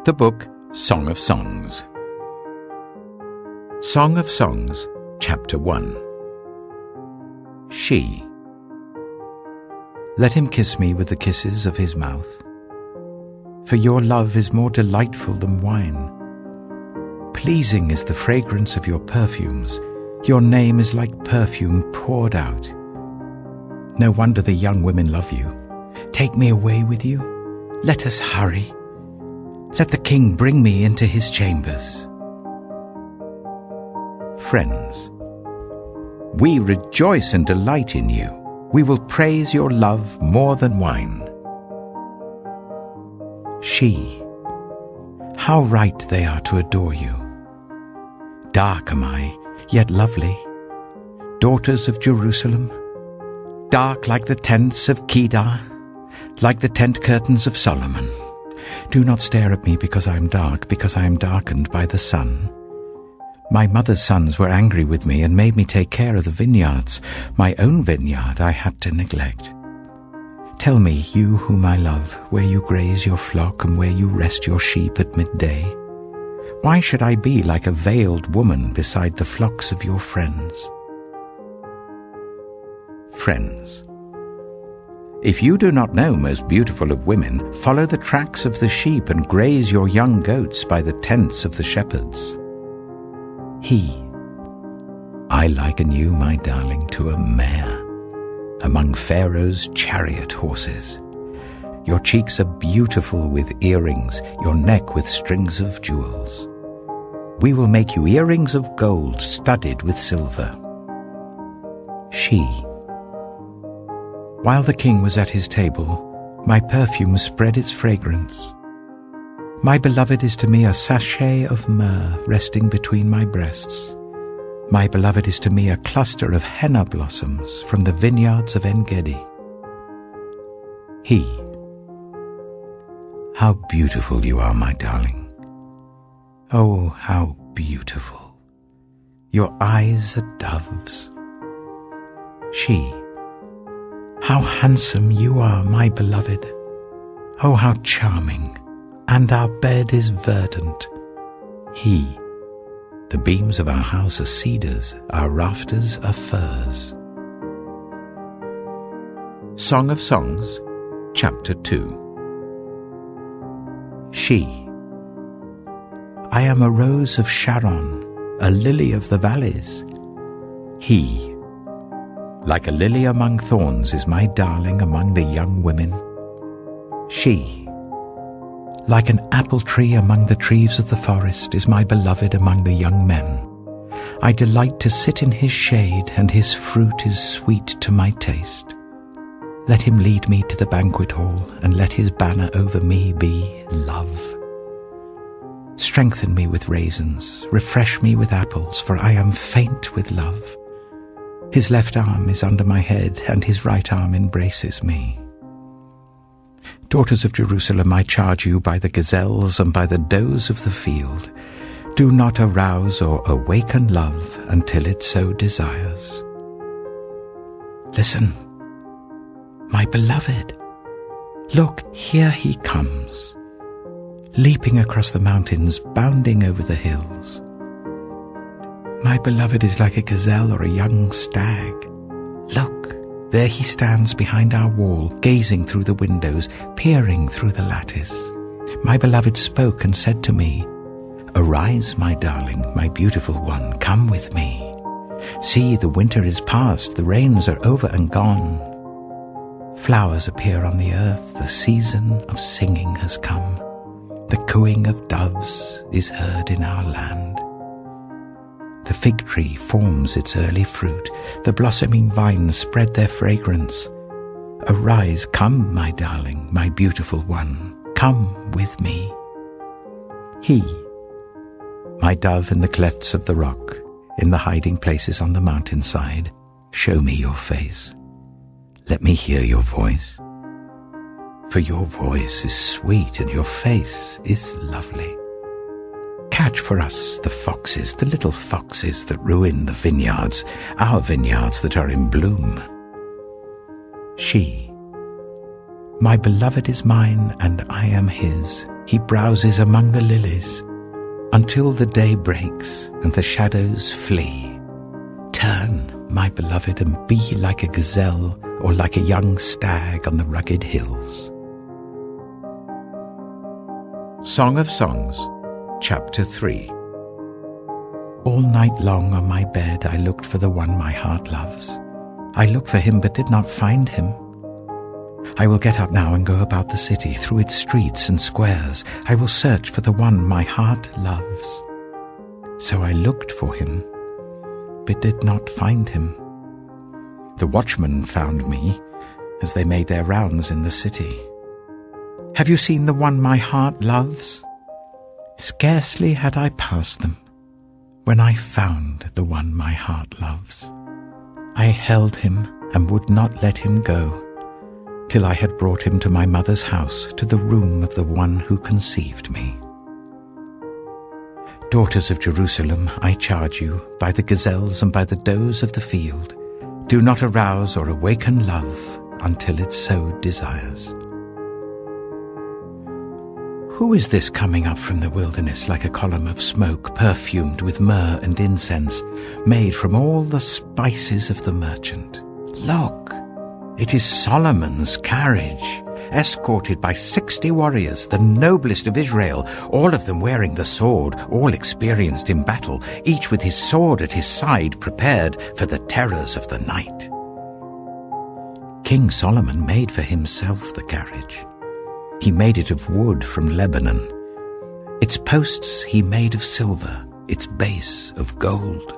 The book Song of Songs. Song of Songs, Chapter 1. She. Let him kiss me with the kisses of his mouth, for your love is more delightful than wine. Pleasing is the fragrance of your perfumes. Your name is like perfume poured out. No wonder the young women love you. Take me away with you. Let us hurry. Let the king bring me into his chambers. Friends. We rejoice and delight in you. We will praise your love more than wine. She. How right they are to adore you. Dark am I, yet lovely. Daughters of Jerusalem, dark like the tents of Kedar, like the tent curtains of Solomon. Do not stare at me because I am dark, because I am darkened by the sun. My mother's sons were angry with me and made me take care of the vineyards. My own vineyard I had to neglect. Tell me, you whom I love, where you graze your flock and where you rest your sheep at midday. Why should I be like a veiled woman beside the flocks of your friends? Friends. If you do not know, most beautiful of women, follow the tracks of the sheep and graze your young goats by the tents of the shepherds. He. I liken you, my darling, to a mare among Pharaoh's chariot horses. Your cheeks are beautiful with earrings, your neck with strings of jewels. We will make you earrings of gold studded with silver. She. While the king was at his table, my perfume spread its fragrance. My beloved is to me a sachet of myrrh resting between my breasts. My beloved is to me a cluster of henna blossoms from the vineyards of En-Gedi. He. How beautiful you are, my darling. Oh, how beautiful. Your eyes are doves. She. How handsome you are, my beloved. Oh, how charming. And our bed is verdant. He. The beams of our house are cedars, our rafters are firs. Song of Songs, Chapter 2. She. I am a rose of Sharon, a lily of the valleys. He. Like a lily among thorns is my darling among the young women. She. Like an apple tree among the trees of the forest is my beloved among the young men. I delight to sit in his shade, and his fruit is sweet to my taste. Let him lead me to the banquet hall, and let his banner over me be love. Strengthen me with raisins, refresh me with apples, for I am faint with love. His left arm is under my head, and his right arm embraces me. Daughters of Jerusalem, I charge you by the gazelles and by the does of the field, do not arouse or awaken love until it so desires. Listen, my beloved, look, here he comes, leaping across the mountains, bounding over the hills. My beloved is like a gazelle or a young stag. Look, there he stands behind our wall, gazing through the windows, peering through the lattice. My beloved spoke and said to me, Arise, my darling, my beautiful one, come with me. See, the winter is past, the rains are over and gone. Flowers appear on the earth, the season of singing has come. The cooing of doves is heard in our land. The fig tree forms its early fruit, the blossoming vines spread their fragrance. Arise, come, my darling, my beautiful one, come with me. He. My dove in the clefts of the rock, in the hiding places on the mountainside, show me your face. Let me hear your voice. For your voice is sweet and your face is lovely. Catch for us the foxes, the little foxes that ruin the vineyards, our vineyards that are in bloom. She. My beloved is mine and I am his. he browses among the lilies, until the day breaks and the shadows flee. Turn, my beloved, and be like a gazelle or like a young stag on the rugged hills. Song of Songs, Chapter 3. All night long on my bed I looked for the one my heart loves. I looked for him but did not find him. I will get up now and go about the city, through its streets and squares. I will search for the one my heart loves. So I looked for him, but did not find him. The watchmen found me as they made their rounds in the city. Have you seen the one my heart loves? Scarcely had I passed them when I found the one my heart loves. I held him and would not let him go, till I had brought him to my mother's house, to the room of the one who conceived me. Daughters of Jerusalem, I charge you, by the gazelles and by the does of the field, do not arouse or awaken love until it so desires. Who is this coming up from the wilderness like a column of smoke, perfumed with myrrh and incense, made from all the spices of the merchant? Look, it is Solomon's carriage, escorted by 60 warriors, the noblest of Israel, all of them wearing the sword, all experienced in battle, each with his sword at his side, prepared for the terrors of the night. King Solomon made for himself the carriage. He made it of wood from Lebanon. Its posts he made of silver, its base of gold.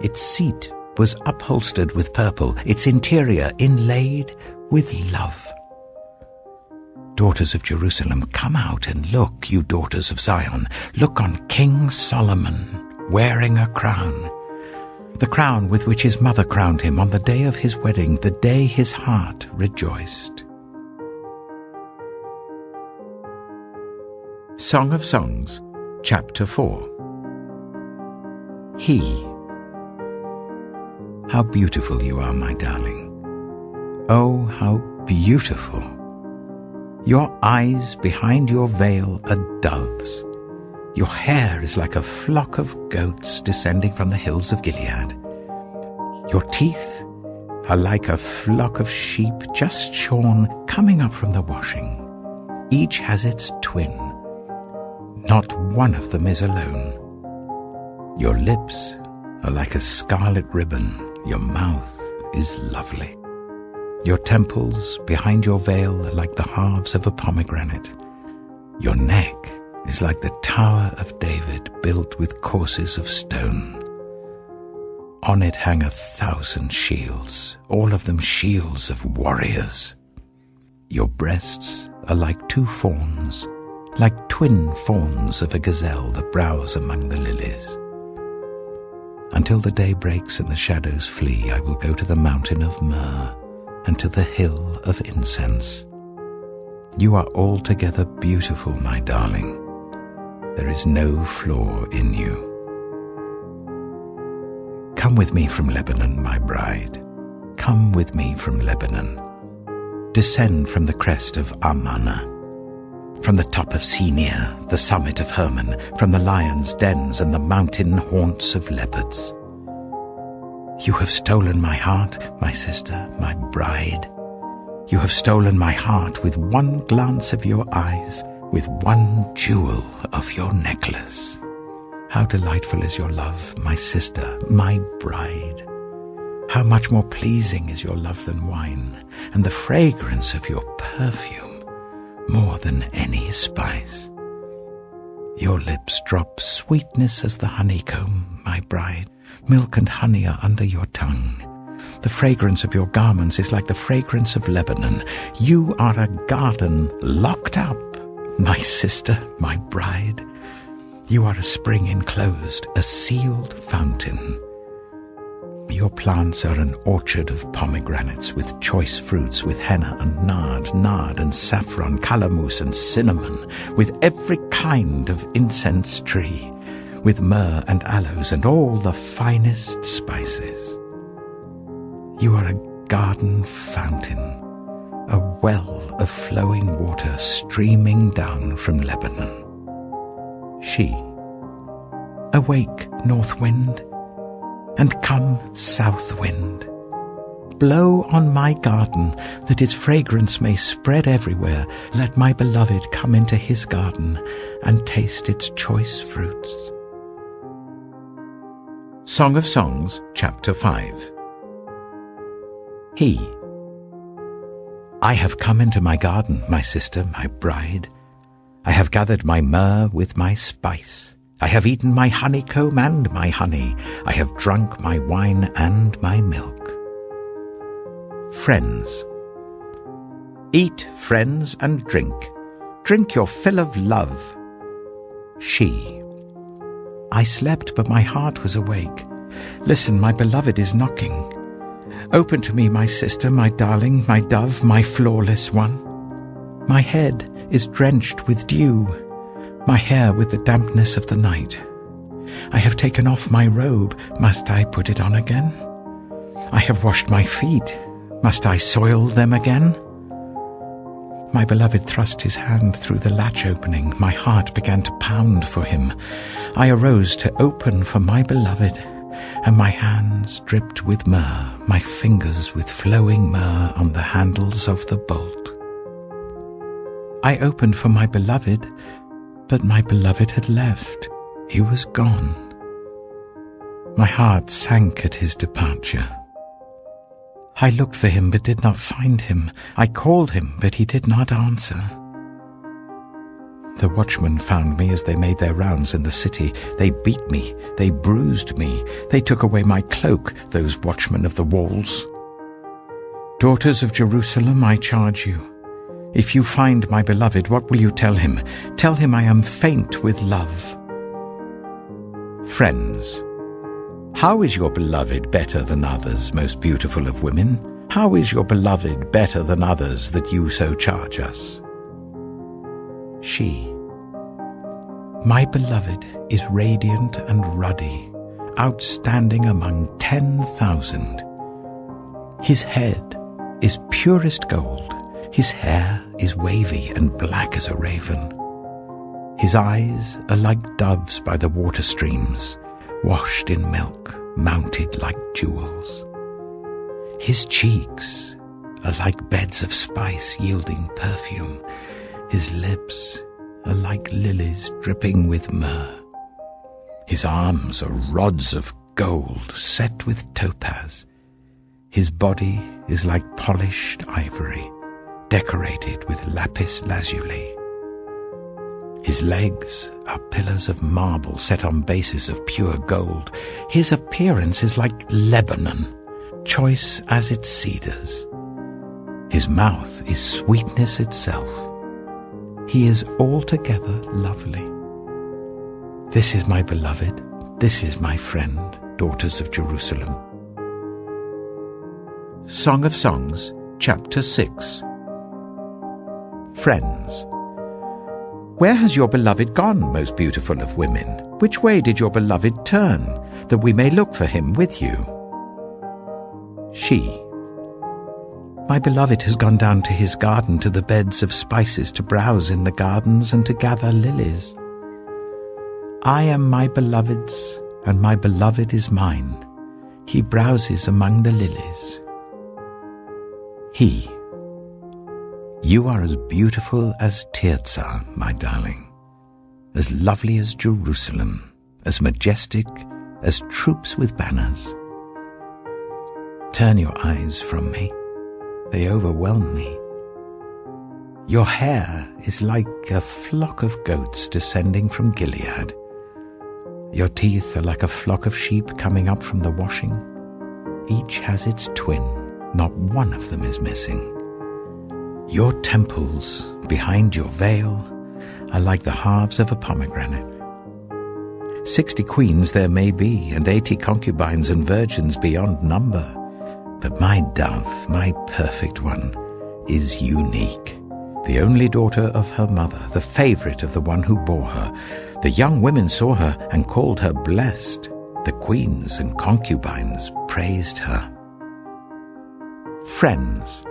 Its seat was upholstered with purple, its interior inlaid with love. Daughters of Jerusalem, come out and look, you daughters of Zion. Look on King Solomon, wearing a crown, the crown with which his mother crowned him on the day of his wedding, the day his heart rejoiced. Song of Songs, Chapter 4. He. How beautiful you are, my darling. Oh, how beautiful. Your eyes behind your veil are doves. Your hair is like a flock of goats descending from the hills of Gilead. Your teeth are like a flock of sheep just shorn, coming up from the washing. Each has its twin. Not one of them is alone. Your lips are like a scarlet ribbon. Your mouth is lovely. Your temples behind your veil are like the halves of a pomegranate. Your neck is like the Tower of David, built with courses of stone. On it hang 1,000 shields, all of them shields of warriors. Your breasts are like 2 fawns, like twin fawns of a gazelle that browse among the lilies. Until the day breaks and the shadows flee, I will go to the mountain of myrrh and to the hill of incense. You are altogether beautiful, my darling. There is no flaw in you. Come with me from Lebanon, my bride. Come with me from Lebanon. Descend from the crest of Amana, from the top of Senir, the summit of Hermon, from the lions' dens and the mountain haunts of leopards. You have stolen my heart, my sister, my bride. You have stolen my heart with one glance of your eyes, with one jewel of your necklace. How delightful is your love, my sister, my bride. How much more pleasing is your love than wine, and the fragrance of your perfume more than any spice. Your lips drop sweetness as the honeycomb, my bride. Milk and honey are under your tongue. The fragrance of your garments is like the fragrance of Lebanon. You are a garden locked up, my sister, my bride. You are a spring enclosed, a sealed fountain. Your plants are an orchard of pomegranates with choice fruits, with henna and nard and saffron, calamus and cinnamon, with every kind of incense tree, with myrrh and aloes and all the finest spices. You are a garden fountain, a well of flowing water streaming down from Lebanon. She, awake, north wind, and come, south wind. Blow on my garden, that its fragrance may spread everywhere. Let my beloved come into his garden and taste its choice fruits. Song of Songs, Chapter 5. He. I have come into my garden, my sister, my bride. I have gathered my myrrh with my spice. I have eaten my honeycomb and my honey. I have drunk my wine and my milk. Friends. Eat, friends, and drink. Drink your fill of love. She. I slept, but my heart was awake. Listen, my beloved is knocking. Open to me, my sister, my darling, my dove, my flawless one. My head is drenched with dew, my hair with the dampness of the night. I have taken off my robe, must I put it on again? I have washed my feet, must I soil them again? My beloved thrust his hand through the latch opening. My heart began to pound for him. I arose to open for my beloved, and my hands dripped with myrrh, my fingers with flowing myrrh on the handles of the bolt. I opened for my beloved, but my beloved had left. He was gone. My heart sank at his departure. I looked for him, but did not find him. I called him, but he did not answer. The watchmen found me as they made their rounds in the city. They beat me, they bruised me, they took away my cloak, those watchmen of the walls. Daughters of Jerusalem, I charge you, if you find my beloved, what will you tell him? Tell him I am faint with love. Friends. How is your beloved better than others, most beautiful of women? How is your beloved better than others that you so charge us? She. My beloved is radiant and ruddy, outstanding among 10,000. His head is purest gold, his hair is wavy and black as a raven. His eyes are like doves by the water streams, washed in milk, mounted like jewels. His cheeks are like beds of spice yielding perfume. His lips are like lilies dripping with myrrh. His arms are rods of gold set with topaz. His body is like polished ivory, decorated with lapis lazuli. His legs are pillars of marble set on bases of pure gold. His appearance is like Lebanon, choice as its cedars. His mouth is sweetness itself. He is altogether lovely. This is my beloved, this is my friend, daughters of Jerusalem. Song of Songs, Chapter 6. Friends. Where has your beloved gone, most beautiful of women? Which way did your beloved turn, that we may look for him with you? She. My beloved has gone down to his garden, to the beds of spices, to browse in the gardens and to gather lilies. I am my beloved's, and my beloved is mine. He browses among the lilies. He. You are as beautiful as Tirzah, my darling, as lovely as Jerusalem, as majestic as troops with banners. Turn your eyes from me. They overwhelm me. Your hair is like a flock of goats descending from Gilead. Your teeth are like a flock of sheep coming up from the washing. Each has its twin, not one of them is missing. Your temples, behind your veil, are like the halves of a pomegranate. 60 queens there may be, and 80 concubines and virgins beyond number. But my dove, my perfect one, is unique, the only daughter of her mother, the favorite of the one who bore her. The young women saw her and called her blessed. The queens and concubines praised her. Friends.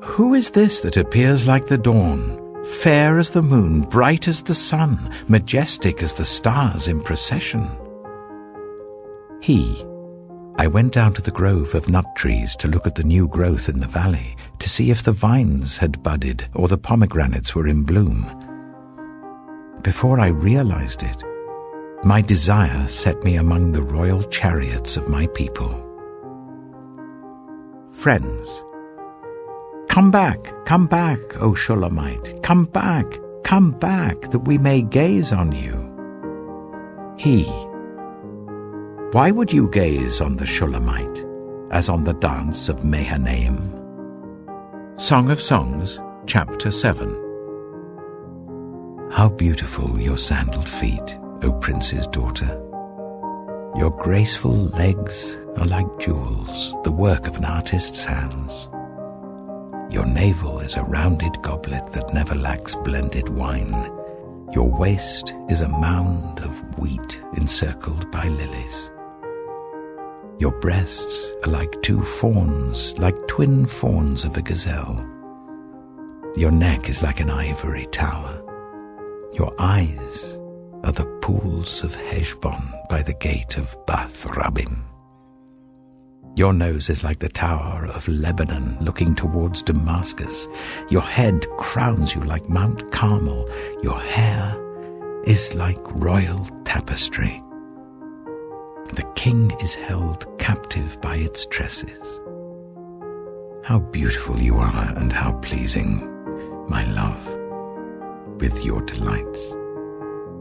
Who is this that appears like the dawn, fair as the moon, bright as the sun, majestic as the stars in procession? He. I went down to the grove of nut trees to look at the new growth in the valley, to see if the vines had budded or the pomegranates were in bloom. Before I realized it, my desire set me among the royal chariots of my people. Friends, come back, O Shulamite, come back, that we may gaze on you. He. Why would you gaze on the Shulamite, as on the dance of Mahanaim? Song of Songs, Chapter 7. How beautiful your sandaled feet, O prince's daughter! Your graceful legs are like jewels, the work of an artist's hands. Your navel is a rounded goblet that never lacks blended wine. Your waist is a mound of wheat encircled by lilies. Your breasts are like two fawns, like twin fawns of a gazelle. Your neck is like an ivory tower. Your eyes are the pools of Heshbon by the gate of Bath Rabbim. Your nose is like the tower of Lebanon looking towards Damascus. Your head crowns you like Mount Carmel. Your hair is like royal tapestry. The king is held captive by its tresses. How beautiful you are and how pleasing, my love, with your delights.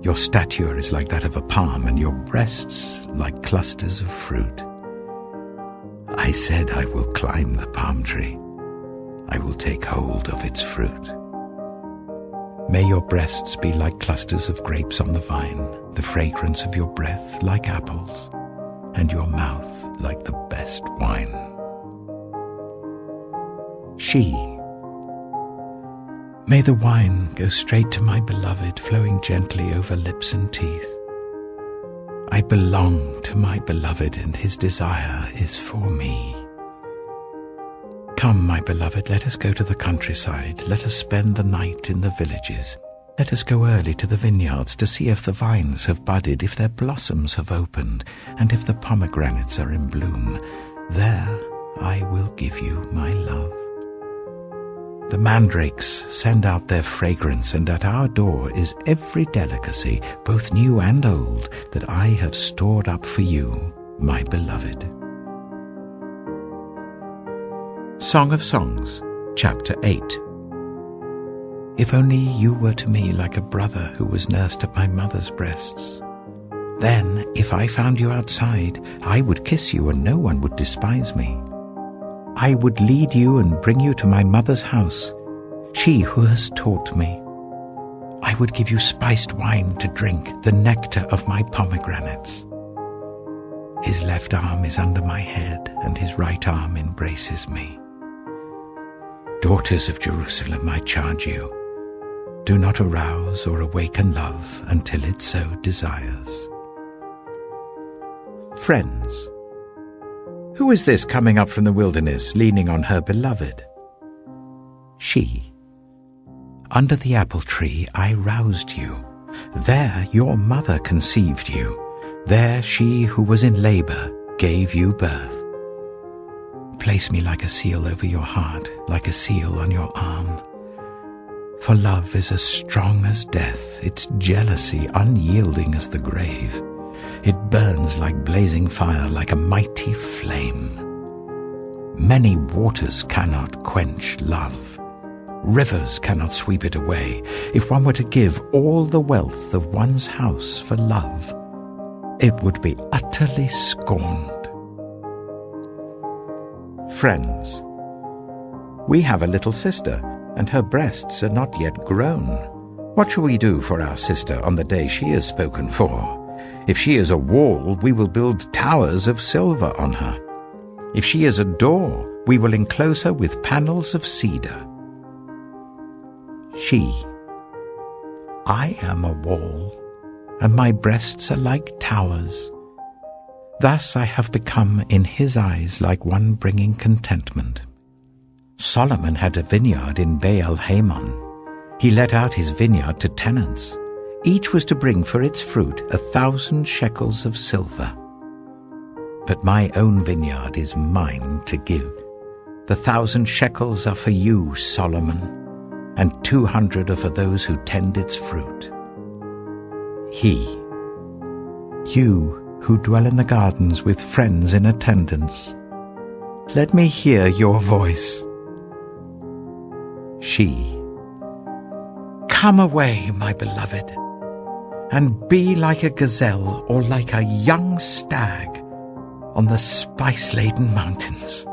Your stature is like that of a palm, and your breasts like clusters of fruit. I said, I will climb the palm tree. I will take hold of its fruit. May your breasts be like clusters of grapes on the vine, the fragrance of your breath like apples, and your mouth like the best wine. She. May the wine go straight to my beloved, flowing gently over lips and teeth. I belong to my beloved, and his desire is for me. Come, my beloved, let us go to the countryside. Let us spend the night in the villages. Let us go early to the vineyards to see if the vines have budded, if their blossoms have opened, and if the pomegranates are in bloom. There I will give you my love. The mandrakes send out their fragrance, and at our door is every delicacy, both new and old, that I have stored up for you, my beloved. Song of Songs, Chapter 8. If only you were to me like a brother who was nursed at my mother's breasts. Then, if I found you outside, I would kiss you and no one would despise me. I would lead you and bring you to my mother's house, she who has taught me. I would give you spiced wine to drink, the nectar of my pomegranates. His left arm is under my head, and his right arm embraces me. Daughters of Jerusalem, I charge you, do not arouse or awaken love until it so desires. Friends. Who is this coming up from the wilderness, leaning on her beloved? She. Under the apple tree I roused you. There your mother conceived you. There she who was in labor gave you birth. Place me like a seal over your heart, like a seal on your arm. For love is as strong as death, its jealousy unyielding as the grave. It burns like blazing fire, like a mighty flame. Many waters cannot quench love. Rivers cannot sweep it away. If one were to give all the wealth of one's house for love, it would be utterly scorned. Friends. We have a little sister, and her breasts are not yet grown. What shall we do for our sister on the day she is spoken for? If she is a wall, we will build towers of silver on her. If she is a door, we will enclose her with panels of cedar. She. I am a wall, and my breasts are like towers. Thus I have become in his eyes like one bringing contentment. Solomon had a vineyard in Baal-Hamon. He let out his vineyard to tenants. Each was to bring for its fruit 1,000 shekels of silver. But my own vineyard is mine to give. The 1,000 shekels are for you, Solomon, and 200 are for those who tend its fruit. You who dwell in the gardens with friends in attendance, let me hear your voice. She, come away, my beloved, and be like a gazelle or like a young stag on the spice-laden mountains.